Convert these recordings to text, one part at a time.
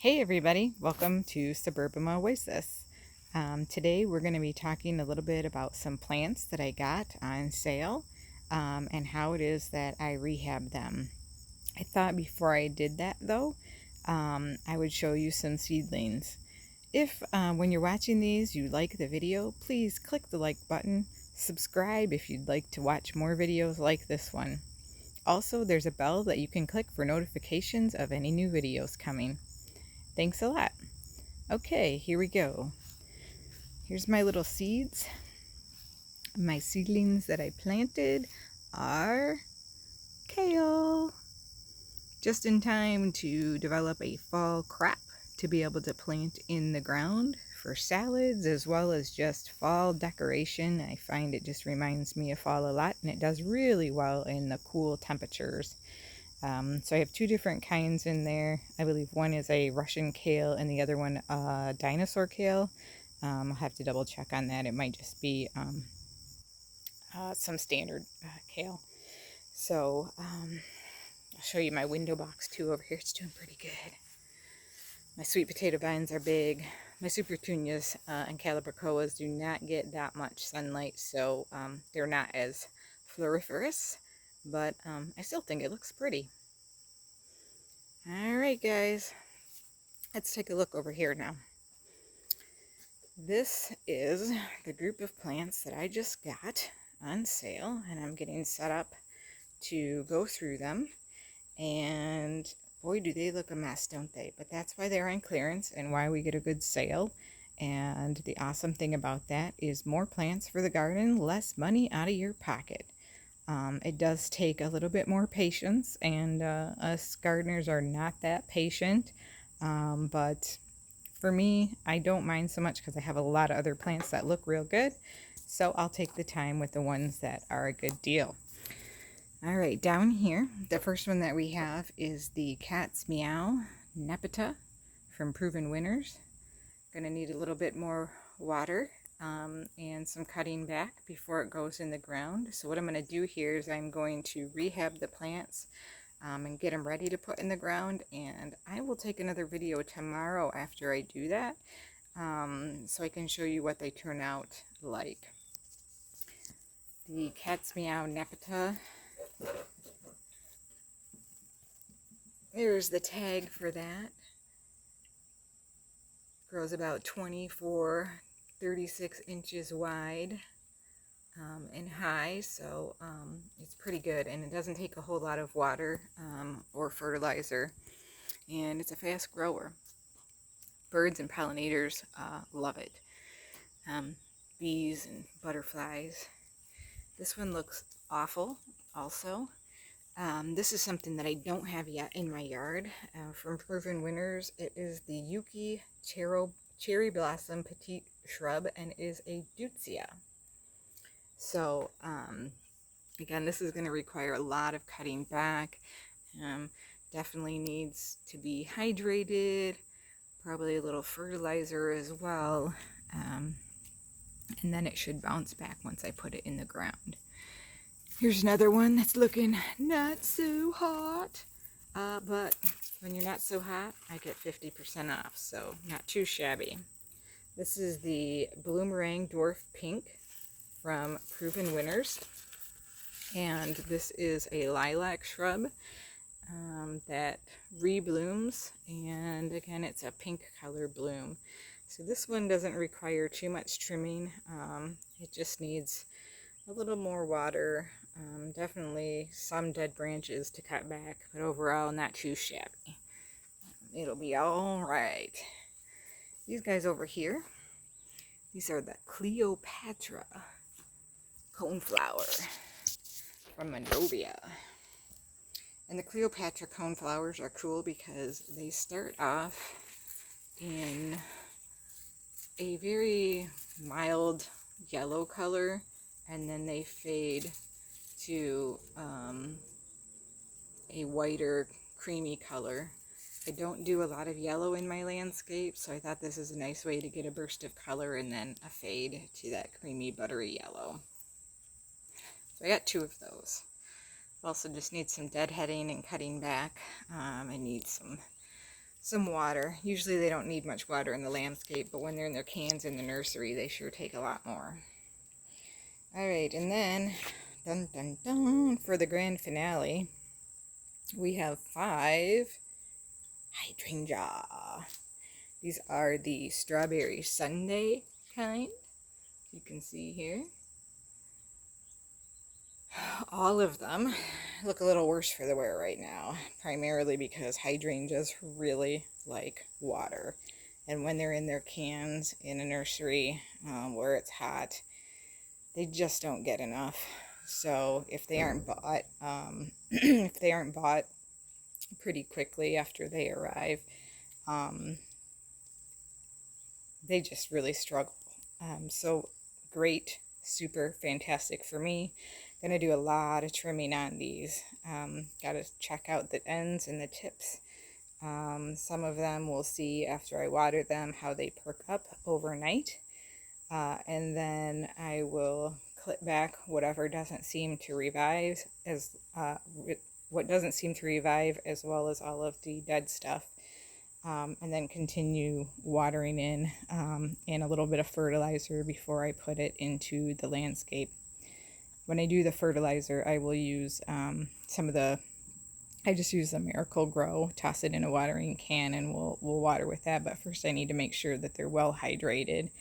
Hey everybody, welcome to Suburban Oasis. Today we're going to be talking a little bit about some plants that I got on sale and how it is that I rehab them. I thought before I did that though, I would show you some seedlings. If when you're watching these you like the video, please click the like button, subscribe if you'd like to watch more videos like this one. Also, there's a bell that you can click for notifications of any new videos coming. Thanks a lot. Okay, here we go. Here's my little seeds. My seedlings that I planted are kale. Just in time to develop a fall crop to be able to plant in the ground for salads as well as just fall decoration. I find it just reminds me of fall a lot, and it does really well in the cool temperatures. So I have two different kinds in there. I believe one is a Russian kale and the other one dinosaur kale. I'll have to double check on that. It might just be some standard kale. So I'll show you my window box too over here. It's doing pretty good. My sweet potato vines are big. My super petunias and calibrachoas do not get that much sunlight, so they're not as floriferous, but I still think it looks pretty. Alright guys, let's take a look over here now. This is the group of plants that I just got on sale, and I'm getting set up to go through them, and boy do they look a mess, don't they? But that's why they're on clearance and why we get a good sale. And the awesome thing about that is more plants for the garden, less money out of your pocket. It does take a little bit more patience, and us gardeners are not that patient, but for me, I don't mind so much because I have a lot of other plants that look real good, so I'll take the time with the ones that are a good deal. All right, down here, the first one that we have is the Cat's Meow Nepeta from Proven Winners. Gonna need a little bit more water and some cutting back before it goes in the ground. So what I'm going to do here is I'm going to rehab the plants and get them ready to put in the ground, and I will take another video tomorrow after I do that so I can show you what they turn out like. The Cat's Meow Nepeta, there's the tag for that. Grows about 36 inches wide and high, so it's pretty good, and it doesn't take a whole lot of water or fertilizer, and it's a fast grower. Birds and pollinators love it. Bees and butterflies. This one looks awful also. This is something that I don't have yet in my yard from Proven Winners. It is the Yuki Cherry Blossom Petite Shrub, and it is a Deutzia. So again, this is going to require a lot of cutting back. Definitely needs to be hydrated, probably a little fertilizer as well, and then it should bounce back once I put it in the ground. Here's another one that's looking not so hot, but when you're not so hot, I get 50% off, so not too shabby. This is the Bloomerang Dwarf Pink from Proven Winners, and this is a lilac shrub that reblooms, and again it's a pink color bloom. So this one doesn't require too much trimming. It just needs a little more water, definitely some dead branches to cut back, but overall not too shabby. It'll be all right. These guys over here, these are the Cleopatra coneflower from Monrovia. And the Cleopatra coneflowers are cool because they start off in a very mild yellow color, and then they fade to a whiter creamy color. I don't do a lot of yellow in my landscape, so I thought this is a nice way to get a burst of color and then a fade to that creamy buttery yellow. So I got two of those. Also just need some deadheading and cutting back. I need some some water. Usually they don't need much water in the landscape, but when they're in their cans in the nursery, they sure take a lot more. Alright, and then, dun dun dun, for the grand finale, we have 5 hydrangea. These are the strawberry sundae kind, you can see here. All of them look a little worse for the wear right now, primarily because hydrangeas really like water. And when they're in their cans in a nursery where it's hot, they just don't get enough. So if they aren't bought, if they aren't bought pretty quickly after they arrive, they just really struggle. So great, super fantastic for me. Gonna do a lot of trimming on these. Gotta check out the ends and the tips. Some of them we'll see after I water them how they perk up overnight. And then I will clip back whatever doesn't seem to revive, what doesn't seem to revive, as well as all of the dead stuff. And then continue watering in and a little bit of fertilizer before I put it into the landscape. When I do the fertilizer, I will use I just use the Miracle Grow, toss it in a watering can, and we'll water with that. But first I need to make sure that they're well hydrated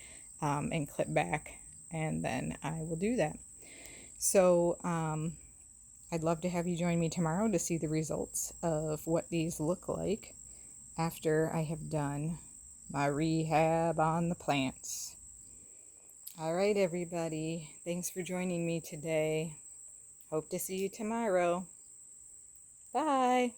and clip back, and then I will do that. So I'd love to have you join me tomorrow to see the results of what these look like after I have done my rehab on the plants. All right, everybody. Thanks for joining me today. Hope to see you tomorrow. Bye.